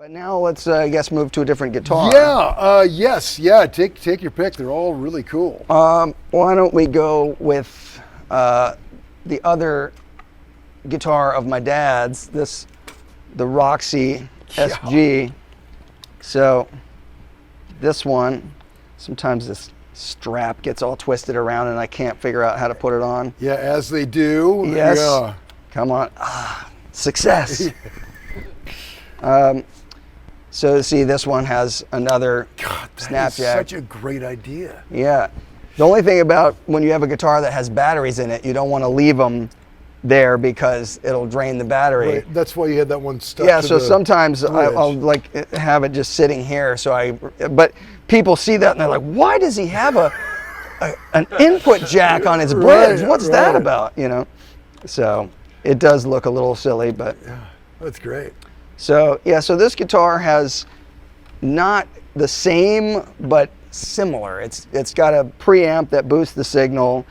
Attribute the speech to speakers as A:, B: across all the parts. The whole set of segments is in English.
A: But now let's, I guess, move to a different guitar.
B: Yeah, take your pick. They're all really cool.
A: Why don't we go with the other guitar of my dad's, the Roxy SG. So this one, sometimes this strap gets all twisted around and I can't figure out how to put it on.
B: Yeah, as they do.
A: Yes.
B: Yeah.
A: Come on. Success. So see, this one has another snap jack.
B: Such a great idea.
A: Yeah. The only thing about when you have a guitar that has batteries in it, you don't want to leave them there because it'll drain the battery.
B: Right. That's why you had that one stuck.
A: Yeah.
B: to
A: So
B: the
A: sometimes
B: bridge.
A: I'll like have it just sitting here. But people see that and they're like, "Why does he have an input jack on his bridge? What's that about?" You know. So it does look a little silly, but
B: yeah, that's great.
A: So yeah, so this guitar has not the same, but similar. It's got a preamp that boosts the signal,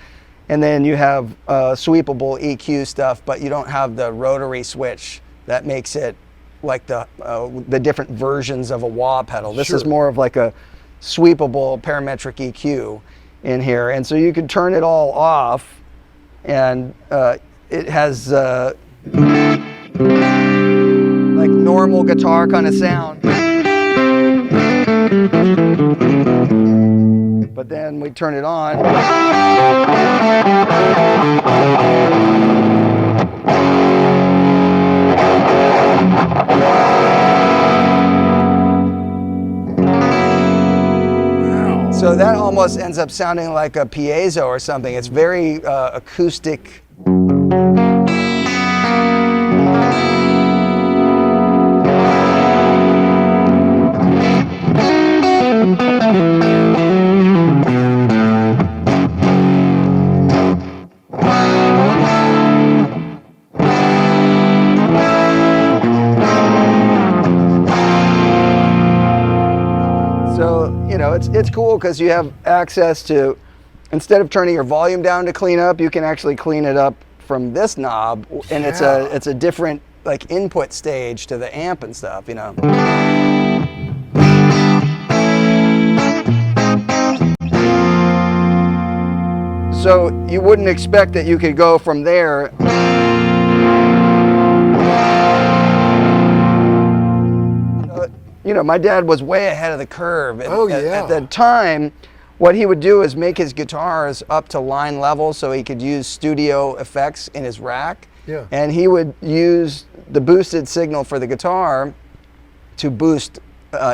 A: and then you have sweepable EQ stuff, but you don't have the rotary switch that makes it like the different versions of a wah pedal. This is more of like a sweepable parametric EQ in here, and so you can turn it all off, and it has like normal guitar kind of sound. But then we turn it on.
B: Wow.
A: So that almost ends up sounding like a piezo or something. It's very acoustic. So, you know, it's cool because you have access to, instead of turning your volume down to clean up, you can actually clean it up from this knob, and it's a different like input stage to the amp and stuff, you know. So you wouldn't expect that you could go from there. You know, my dad was way ahead of the curve. At the time, what he would do is make his guitars up to line level so he could use studio effects in his rack.
B: Yeah.
A: And he would use the boosted signal for the guitar to boost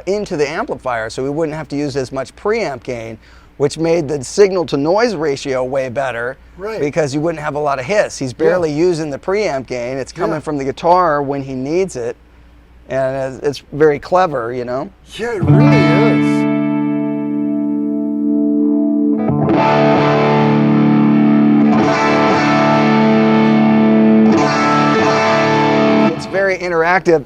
A: into the amplifier so we wouldn't have to use as much preamp gain, which made the signal to noise ratio way better, because you wouldn't have a lot of hiss. He's barely using the preamp gain. It's coming from the guitar when he needs it. And it's very clever, you know?
B: Yeah, it really is.
A: It's very interactive.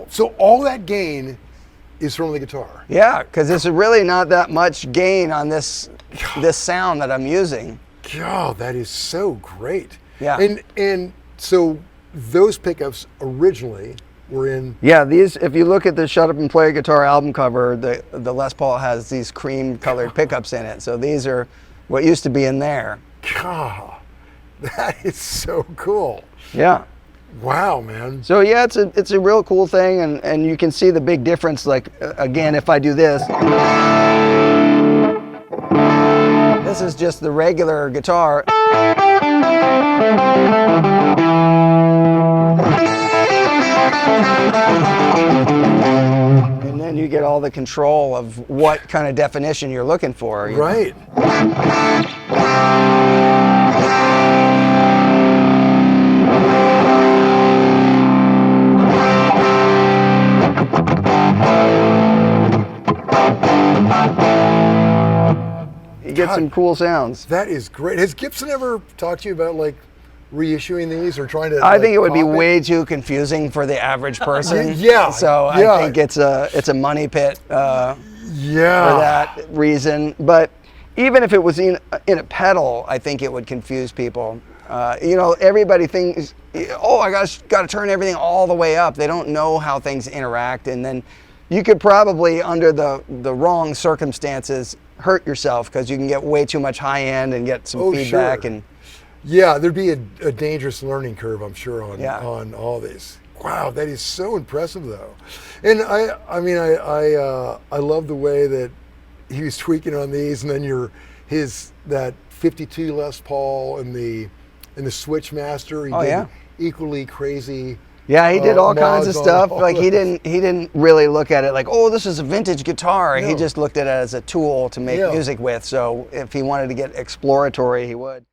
B: So all that gain is from the guitar.
A: Yeah, because there's really not that much gain on this sound that I'm using.
B: God, that is so great.
A: Yeah.
B: And so those pickups originally were in.
A: Yeah, these. If you look at the Shut Up and Play Guitar album cover, the Les Paul has these cream-colored pickups in it. So these are what used to be in there.
B: God, that is so cool.
A: Yeah.
B: Wow, man.
A: So yeah, it's a real cool thing, and you can see the big difference. Like again, if I do this, this is just the regular guitar. then you get all the control of what kind of definition you're looking for. You know?
B: Right.
A: You get some cool sounds.
B: That is great. Has Gibson ever talked to you about like reissuing these or trying to?
A: I think it would be way too confusing for the average person.
B: Yeah.
A: So I think it's a money pit for that reason. But even if it was in a pedal, I think it would confuse people. You know, everybody thinks, oh, I got to turn everything all the way up. They don't know how things interact, and then you could probably, under the wrong circumstances, hurt yourself because you can get way too much high end and get some feedback.
B: Sure.
A: And
B: yeah, there'd be a dangerous learning curve, I'm sure, on all these. Wow, that is so impressive, though. And I mean, I love the way that he was tweaking on these, and then that 52 Les Paul and the Switchmaster. He did equally crazy.
A: Yeah, he did all kinds of stuff. Like he didn't really look at it like, oh, this is a vintage guitar. No. He just looked at it as a tool to make music with. So if he wanted to get exploratory, he would.